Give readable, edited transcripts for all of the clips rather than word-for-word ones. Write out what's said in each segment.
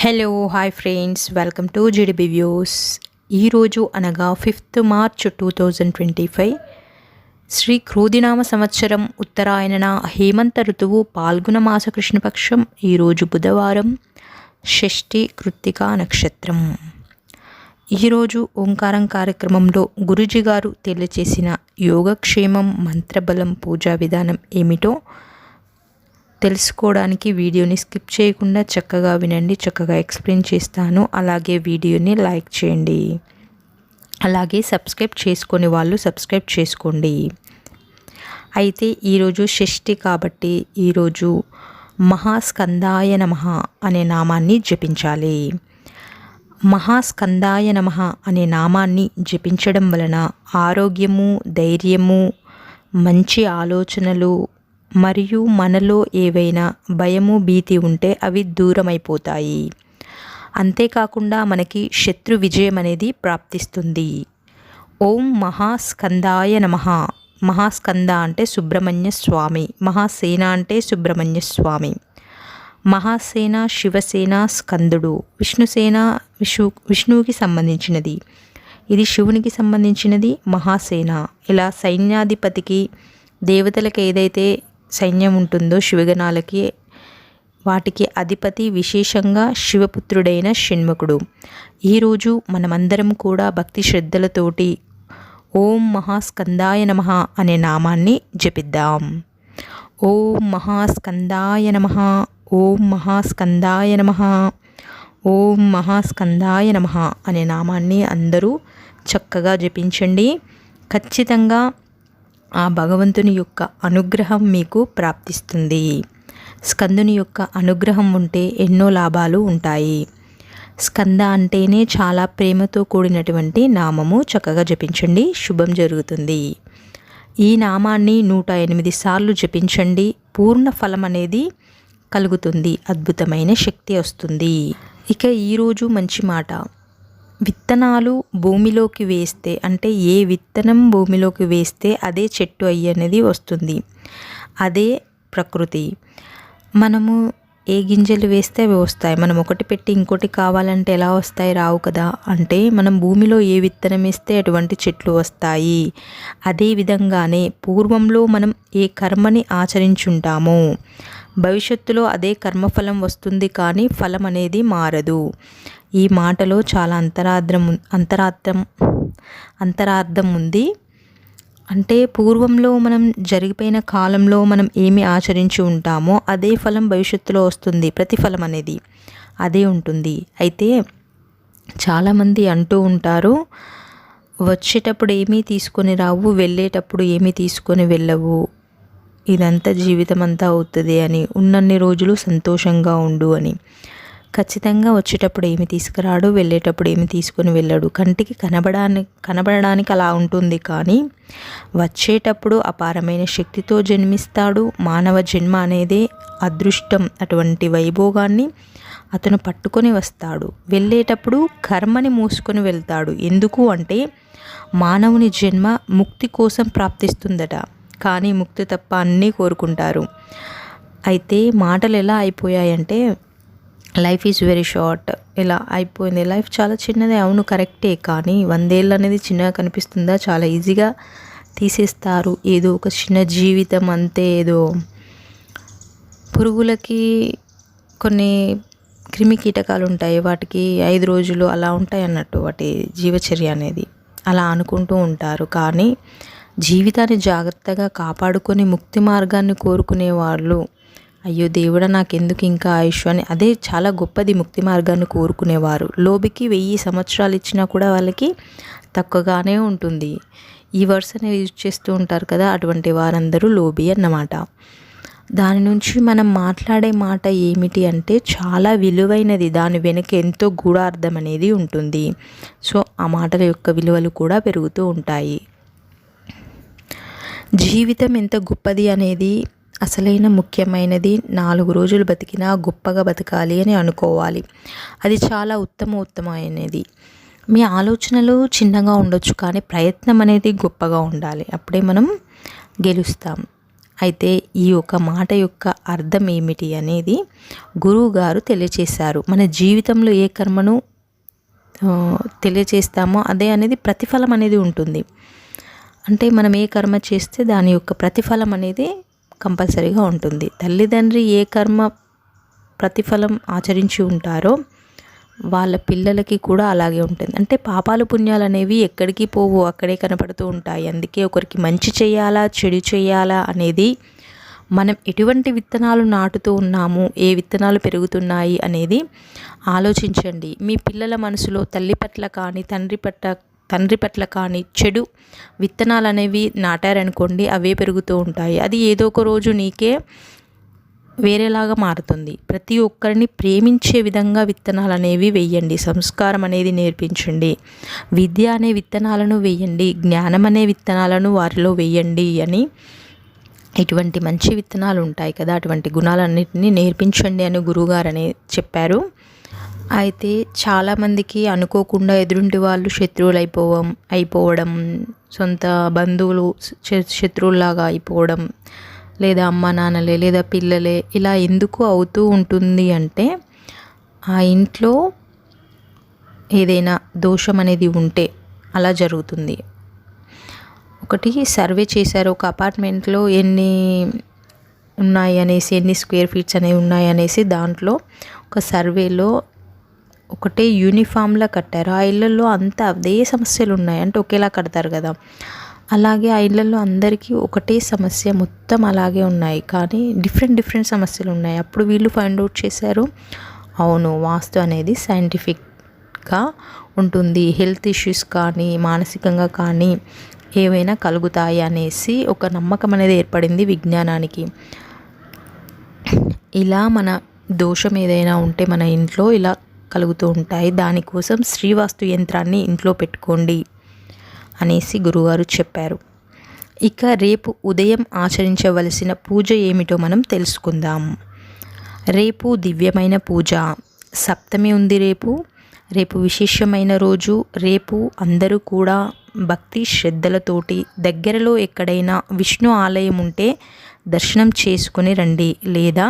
Hello hi friends, welcome to GDB views. ఈరోజు అనగా 5th March 2025 Shri క్రోధినామ సంవత్సరం ఉత్తరాయణ హేమంత ఋతువు పాల్గొన మాస కృష్ణపక్షం. ఈరోజు బుధవారం, షష్ఠి కృత్తికా నక్షత్రం. ఈరోజు ఓంకారం కార్యక్రమంలో గురూజీ గారు తెలియచేసిన యోగక్షేమం, మంత్రబలం, పూజా విధానం ఏమిటో తెలుసుకోవడానికి వీడియోని స్కిప్ చేయకుండా చక్కగా వినండి. చక్కగా ఎక్స్ప్లెయిన్ చేస్తాను. అలాగే వీడియోని లైక్ చేయండి. అలాగే సబ్స్క్రైబ్ చేసుకొని వాళ్ళు సబ్స్క్రైబ్ చేసుకోండి. అయితే ఈరోజు షష్ఠి కాబట్టి ఈరోజు మహాస్కందాయ నమః అనే నామాన్ని జపించాలి. మహాస్కందాయ నమః అనే నామాన్ని జపించడం వలన ఆరోగ్యము, ధైర్యము, మంచి ఆలోచనలు మరియు మనలో ఏవైనా భయము, భీతి ఉంటే అవి దూరమైపోతాయి. అంతేకాకుండా మనకి శత్రు విజయం అనేది ప్రాప్తిస్తుంది. ఓం మహాస్కందాయ నమః. మహాస్కంద అంటే సుబ్రహ్మణ్య స్వామి, మహాసేన అంటే సుబ్రహ్మణ్య స్వామి. మహాసేన శివసేన స్కందుడు, విష్ణుసేన విష్ణువుకి సంబంధించినది, ఇది శివునికి సంబంధించినది మహాసేన. ఇలా సైన్యాధిపతికి, దేవతలకు ఏదైతే సైన్యం ఉంటుందో శివగణాలకి, వాటికి అధిపతి విశేషంగా శివపుత్రుడైన షణ్ముఖుడు. ఈరోజు మనమందరం కూడా భక్తి శ్రద్ధలతోటి ఓం మహాస్కందాయ నమః అనే నామాన్ని జపిద్దాం. ఓం మహాస్కందాయ నమః, ఓం మహాస్కందాయ నమః, ఓం మహాస్కందాయ నమః అనే నామాన్ని అందరూ చక్కగా జపించండి. ఖచ్చితంగా ఆ భగవంతుని యొక్క అనుగ్రహం మీకు ప్రాప్తిస్తుంది. స్కందుని యొక్క అనుగ్రహం ఉంటే ఎన్నో లాభాలు ఉంటాయి. స్కంద అంటేనే చాలా ప్రేమతో కూడినటువంటి నామము. చక్కగా జపించండి, శుభం జరుగుతుంది. ఈ నామాన్ని 108 సార్లు జపించండి. పూర్ణ ఫలం అనేది కలుగుతుంది, అద్భుతమైన శక్తి వస్తుంది. ఇక ఈరోజు మంచి మాట, విత్తనాలు భూమిలోకి వేస్తే, అంటే ఏ విత్తనం భూమిలోకి వేస్తే అదే చెట్టు అయ్యేది వస్తుంది. అదే ప్రకృతి. మనము ఏ గింజలు వేస్తే అవి వస్తాయి. మనం ఒకటి పెట్టి ఇంకోటి కావాలంటే ఎలా వస్తాయి? రావు కదా. అంటే మనం భూమిలో ఏ విత్తనం వేస్తే అటువంటి చెట్లు వస్తాయి. అదేవిధంగానే పూర్వంలో మనం ఏ కర్మని ఆచరించుంటామో భవిష్యత్తులో అదే కర్మఫలం వస్తుంది, కానీ ఫలం అనేది మారదు. ఈ మాటలో చాలా అంతరార్థం ఉంది. అంటే పూర్వంలో మనం జరిగిపోయిన కాలంలో మనం ఏమి ఆచరించి ఉంటామో అదే ఫలం భవిష్యత్తులో వస్తుంది. ప్రతిఫలం అనేది అదే ఉంటుంది. అయితే చాలామంది అంటూ ఉంటారు, వచ్చేటప్పుడు ఏమీ తీసుకొని రావు, వెళ్ళేటప్పుడు ఏమీ తీసుకొని వెళ్ళవు, ఇదంతా జీవితం అంతా అవుతుంది అని, ఉన్నన్ని రోజులు సంతోషంగా ఉండు అని. ఖచ్చితంగా వచ్చేటప్పుడు ఏమి తీసుకురాడు, వెళ్ళేటప్పుడు ఏమి తీసుకొని వెళ్ళాడు. కంటికి కనబడడానికి అలా ఉంటుంది, కానీ వచ్చేటప్పుడు అపారమైన శక్తితో జన్మిస్తాడు. మానవ జన్మ అనేదే అదృష్టం. అటువంటి వైభోగాన్ని అతను పట్టుకొని వస్తాడు. వెళ్ళేటప్పుడు కర్మని మూసుకొని వెళ్తాడు. ఎందుకు అంటే మానవుని జన్మ ముక్తి కోసం ప్రాప్తిస్తుందట, కానీ ముక్తి తప్ప అన్నీ కోరుకుంటారు. అయితే మాటలు ఎలా అయిపోయాయంటే, లైఫ్ ఈజ్ వెరీ షార్ట్, ఇలా అయిపోయింది, లైఫ్ చాలా చిన్నదే. అవును, కరెక్టే, కానీ 100 ఏళ్ళు అనేది చిన్నగా కనిపిస్తుందా? చాలా ఈజీగా తీసేస్తారు. ఏదో ఒక చిన్న జీవితం అంతే. ఏదో పురుగులకి కొన్ని క్రిమి కీటకాలు ఉంటాయి, వాటికి 5 రోజులు అలా ఉంటాయి అన్నట్టు వాటి జీవచర్య అనేది. అలా అనుకుంటూ ఉంటారు, కానీ జీవితాన్ని జాగ్రత్తగా కాపాడుకొని ముక్తి మార్గాన్ని కోరుకునే వాళ్ళు, అయ్యో దేవుడా నాకెందుకు ఇంకా ఆయుష్ అని, అదే చాలా గొప్పది ముక్తి మార్గాన్ని కోరుకునేవారు. లోబికి 1000 సంవత్సరాలు ఇచ్చినా కూడా వాళ్ళకి తక్కువగానే ఉంటుంది. ఈ వర్డ్స్ అనేవి యూజ్ చేస్తూ ఉంటారు కదా, అటువంటి వారందరూ లోబి అన్నమాట. దాని నుంచి మనం మాట్లాడే మాట ఏమిటి అంటే చాలా విలువైనది. దాని వెనక ఎంతో గూఢార్థం అనేది ఉంటుంది. సో ఆ మాటల యొక్క విలువలు కూడా పెరుగుతూ ఉంటాయి. జీవితం ఎంత గొప్పది అనేది, అసలైన ముఖ్యమైనది 4 రోజులు బతికినా గొప్పగా బతకాలి అని అనుకోవాలి. అది చాలా ఉత్తమమైనది. మీ ఆలోచనలు చిన్నగా ఉండొచ్చు, కానీ ప్రయత్నం అనేది గొప్పగా ఉండాలి. అప్పుడే మనం గెలుస్తాం. అయితే ఈ ఒక మాట యొక్క అర్థం ఏమిటి అనేది గురువుగారు తెలియచేశారు. మన జీవితంలో ఏ కర్మను తెలియచేస్తామో అదే అనేది ప్రతిఫలం అనేది ఉంటుంది. అంటే మనం ఏ కర్మ చేస్తే దాని యొక్క ప్రతిఫలం అనేది కంపల్సరీగా ఉంటుంది. తల్లిదండ్రి ఏ కర్మ ప్రతిఫలం ఆచరించి ఉంటారో వాళ్ళ పిల్లలకి కూడా అలాగే ఉంటుంది. అంటే పాపాలు పుణ్యాలు అనేవి ఎక్కడికి పోవు, అక్కడే కనపడుతూ ఉంటాయి. అందుకే ఒకరికి మంచి చేయాలా చెడు చేయాలా అనేది మనం ఎటువంటి విత్తనాలు నాటుతూ ఉన్నాము, ఏ విత్తనాలు పెరుగుతున్నాయి అనేది ఆలోచించండి. మీ పిల్లల మనసులో తల్లి పట్ల కానీ తండ్రి పట్ల కానీ చెడు విత్తనాలు అనేవి నాటారనుకోండి, అవే పెరుగుతూ ఉంటాయి. అది ఏదో ఒక రోజు నీకే వేరేలాగా మారుతుంది. ప్రతి ఒక్కరిని ప్రేమించే విధంగా విత్తనాలు అనేవి వేయండి. సంస్కారం అనేది నేర్పించండి. విద్య అనే విత్తనాలను వేయండి. జ్ఞానం అనే విత్తనాలను వారిలో వేయండి అని ఇటువంటి మంచి విత్తనాలు ఉంటాయి కదా, అటువంటి గుణాలన్నింటినీ నేర్పించండి అని గురువుగారు చెప్పారు. అయితే చాలామందికి అనుకోకుండా ఎదురుంటి వాళ్ళు శత్రువులు అయిపోవడం, సొంత బంధువులు శత్రువుల్లాగా అయిపోవడం, లేదా అమ్మ నాన్నలే లేదా పిల్లలే ఇలా ఎందుకు అవుతూ ఉంటుంది అంటే ఆ ఇంట్లో ఏదైనా దోషం అనేది ఉంటే అలా జరుగుతుంది. ఒకటి సర్వే చేశారు, ఒక అపార్ట్మెంట్లో ఎన్ని ఉన్నాయి అనేసి, ఎన్ని స్క్వేర్ ఫీట్స్ అనేవి ఉన్నాయి అనేసి దాంట్లో ఒక సర్వేలో ఒకటే యూనిఫామ్లా కట్టారు. ఆ ఇళ్ళల్లో అంతా అదే సమస్యలు ఉన్నాయి. అంటే ఒకేలా కడతారు కదా, అలాగే ఆ ఇళ్ళల్లో అందరికీ ఒకటే సమస్య మొత్తం అలాగే ఉన్నాయి, కానీ డిఫరెంట్ సమస్యలు ఉన్నాయి. అప్పుడు వీళ్ళు ఫైండ్ అవుట్ చేశారు, అవును వాస్తు అనేది సైంటిఫిక్గా ఉంటుంది, హెల్త్ ఇష్యూస్ కానీ మానసికంగా కానీ ఏవైనా కలుగుతాయి అనేసి ఒక నమ్మకం అనేది ఏర్పడింది విజ్ఞానానికి. ఇలా మన దోషం ఏదైనా ఉంటే మన ఇంట్లో ఇలా కలుగుతూ ఉంటాయి. దానికోసం శ్రీవాస్తు యంత్రాన్ని ఇంట్లో పెట్టుకోండి అనేసి గురువుగారు చెప్పారు. ఇక రేపు ఉదయం ఆచరించవలసిన పూజ ఏమిటో మనం తెలుసుకుందాం. రేపు దివ్యమైన పూజ, సప్తమి ఉంది రేపు విశేషమైన రోజు. రేపు అందరూ కూడా భక్తి శ్రద్ధలతోటి దగ్గరలో ఎక్కడైనా విష్ణు ఆలయం ఉంటే దర్శనం చేసుకుని రండి, లేదా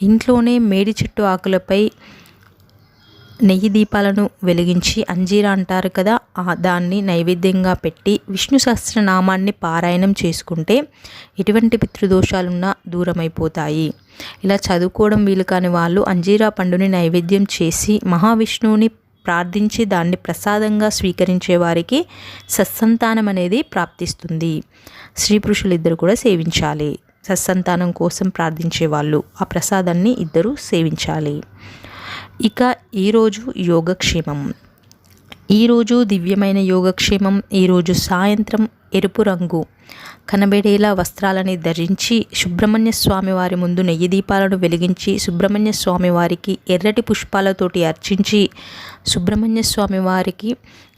ఇంట్లోనే మేడి చెట్టు ఆకులపై నెయ్యి దీపాలను వెలిగించి అంజీరా అంటారు కదా, దాన్ని నైవేద్యంగా పెట్టి విష్ణు సహస్రనామాన్ని పారాయణం చేసుకుంటే ఎటువంటి పితృదోషాలున్నా దూరమైపోతాయి. ఇలా చదువుకోవడం వీలు కాని వాళ్ళు అంజీరా పండుని నైవేద్యం చేసి మహావిష్ణువుని ప్రార్థించి దాన్ని ప్రసాదంగా స్వీకరించే వారికి సత్సంతానం అనేది ప్రాప్తిస్తుంది. స్త్రీ పురుషులు ఇద్దరు కూడా సేవించాలి. సత్సంతానం కోసం ప్రార్థించే వాళ్ళు ఆ ప్రసాదాన్ని ఇద్దరు సేవించాలి. ఇక ఈరోజు యోగక్షేమం. ఈరోజు దివ్యమైన యోగక్షేమం. ఈరోజు సాయంత్రం ఎరుపు రంగు కనబడేలా వస్త్రాలని ధరించి సుబ్రహ్మణ్య స్వామి వారి ముందు నెయ్యి దీపాలను వెలిగించి సుబ్రహ్మణ్య స్వామి వారికి ఎర్రటి పుష్పాలతోటి అర్చించి సుబ్రహ్మణ్య స్వామి వారికి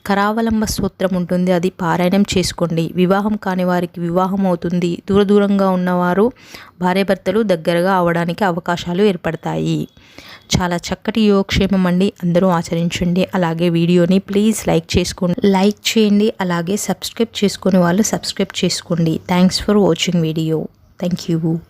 కరావలంబ స్తోత్రం ఉంటుంది, అది పారాయణం చేసుకోండి. వివాహం కాని వారికి వివాహం అవుతుంది. దూరంగా ఉన్నవారు భార్యాభర్తలు దగ్గరగా అవడానికి అవకాశాలు ఏర్పడతాయి. చాలా చక్కటి యోగక్షేమం అండి, అందరూ ఆచరించండి. అలాగే వీడియోని ప్లీజ్ లైక్ చేయండి. అలాగే సబ్స్క్రైబ్ చేసుకునే వాళ్ళు సబ్స్క్రైబ్ చేసుకోండి. Thanks for watching video. Thank you.